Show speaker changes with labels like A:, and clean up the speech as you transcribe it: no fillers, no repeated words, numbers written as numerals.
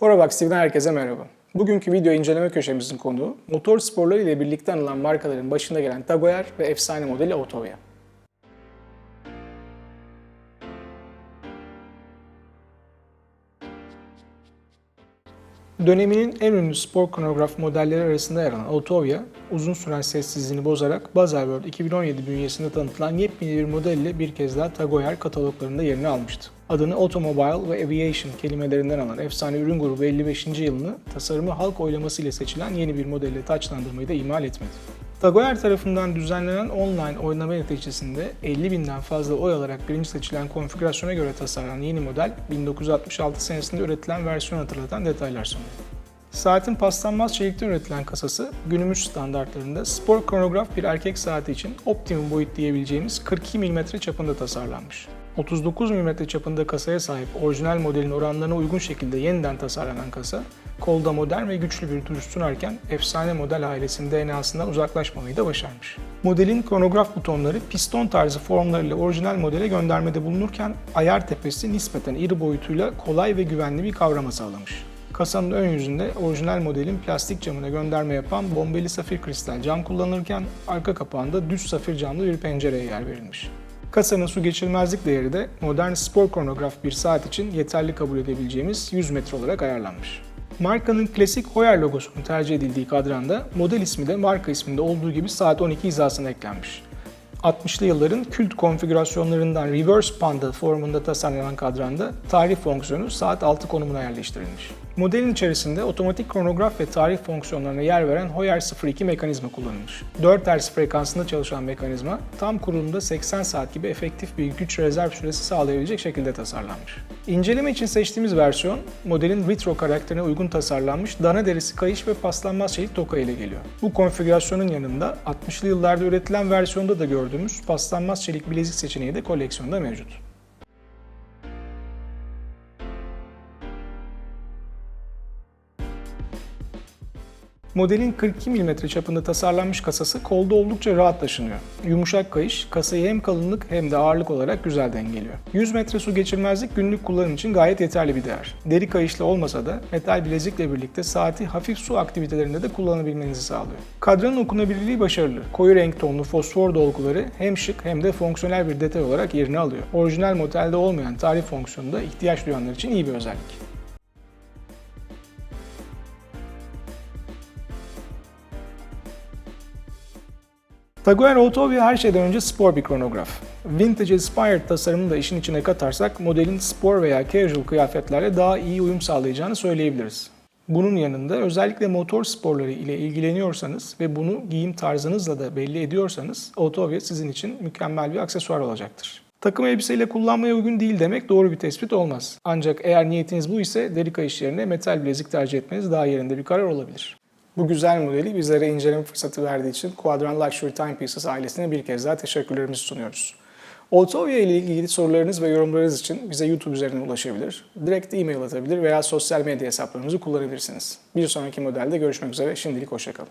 A: Horabox TV'den herkese merhaba. Bugünkü video inceleme köşemizin konuğu, motor sporları ile birlikte anılan markaların başında gelen Tagoyer ve efsane modeli Ottovia. Döneminin en ünlü spor kronograf modelleri arasında yer alan Ottovia, uzun süren sessizliğini bozarak Baselworld 2017 bünyesinde tanıtılan yepyeni bir model ile bir kez daha Tagoyer kataloglarında yerini almıştı. Adını Automobile ve Aviation kelimelerinden alan efsane ürün grubu 55. yılını tasarımı halk oylaması ile seçilen yeni bir modelle taçlandırmayı da ihmal etmedi. Tagoyer tarafından düzenlenen online oynama neticesinde 50.000'den fazla oy alarak birinci seçilen konfigürasyona göre tasarlanan yeni model, 1966 senesinde üretilen versiyonu hatırlatan detaylar sunuyor. Saatin paslanmaz çelikten üretilen kasası, günümüz standartlarında spor kronograf bir erkek saati için optimum boyut diyebileceğimiz 42 mm çapında tasarlanmış. 39 mm çapında kasaya sahip orijinal modelin oranlarına uygun şekilde yeniden tasarlanan kasa, kolda modern ve güçlü bir duruş sunarken efsane model ailesinin DNA'sından uzaklaşmamayı da başarmış. Modelin kronograf butonları piston tarzı formlarıyla orijinal modele göndermede bulunurken ayar tepesi nispeten iri boyutuyla kolay ve güvenli bir kavrama sağlamış. Kasanın ön yüzünde orijinal modelin plastik camına gönderme yapan bombeli safir kristal cam kullanılırken arka kapağında düz safir camlı bir pencereye yer verilmiş. Kasanın su geçirmezlik değeri de modern spor kronograf bir saat için yeterli kabul edebileceğimiz 100 metre olarak ayarlanmış. Markanın klasik Heuer logosunun tercih edildiği kadranda model ismi de marka isminde olduğu gibi saat 12 hizasına eklenmiş. 60'lı yılların kült konfigürasyonlarından Reverse Panda formunda tasarlanan kadranda tarih fonksiyonu saat 6 konumuna yerleştirilmiş. Modelin içerisinde otomatik kronograf ve tarih fonksiyonlarına yer veren Heuer 02 mekanizma kullanılmış. 4 Hz frekansında çalışan mekanizma, tam kurulumda 80 saat gibi efektif bir güç rezerv süresi sağlayabilecek şekilde tasarlanmış. İnceleme için seçtiğimiz versiyon, modelin retro karakterine uygun tasarlanmış dana derisi kayış ve paslanmaz çelik toka ile geliyor. Bu konfigürasyonun yanında 60'lı yıllarda üretilen versiyonda da gördüğümüz paslanmaz çelik bilezik seçeneği de koleksiyonda mevcut. Modelin 42 mm çapında tasarlanmış kasası kolda oldukça rahat taşınıyor. Yumuşak kayış, kasayı hem kalınlık hem de ağırlık olarak güzel dengeliyor. 100 metre su geçirmezlik günlük kullanım için gayet yeterli bir değer. Deri kayışlı olmasa da metal bilezikle birlikte saati hafif su aktivitelerinde de kullanabilmenizi sağlıyor. Kadranın okunabilirliği başarılı. Koyu renk tonlu fosfor dolguları hem şık hem de fonksiyonel bir detay olarak yerini alıyor. Orijinal modelde olmayan tarih fonksiyonu da ihtiyaç duyanlar için iyi bir özellik. Tagoyer Ottovia her şeyden önce spor bir kronograf. Vintage Inspired tasarımını da işin içine katarsak modelin spor veya casual kıyafetlerle daha iyi uyum sağlayacağını söyleyebiliriz. Bunun yanında özellikle motor sporları ile ilgileniyorsanız ve bunu giyim tarzınızla da belli ediyorsanız Ottovia sizin için mükemmel bir aksesuar olacaktır. Takım elbiseyle kullanmaya uygun değil demek doğru bir tespit olmaz. Ancak eğer niyetiniz bu ise deri kayış yerine metal bilezik tercih etmeniz daha yerinde bir karar olabilir. Bu güzel modeli bizlere inceleme fırsatı verdiği için Quadran Luxury Timepieces ailesine bir kez daha teşekkürlerimizi sunuyoruz. Ottovia ile ilgili sorularınız ve yorumlarınız için bize YouTube üzerinden ulaşabilir, direkt e-mail atabilir veya sosyal medya hesaplarımızı kullanabilirsiniz. Bir sonraki modelde görüşmek üzere, şimdilik hoşça kalın.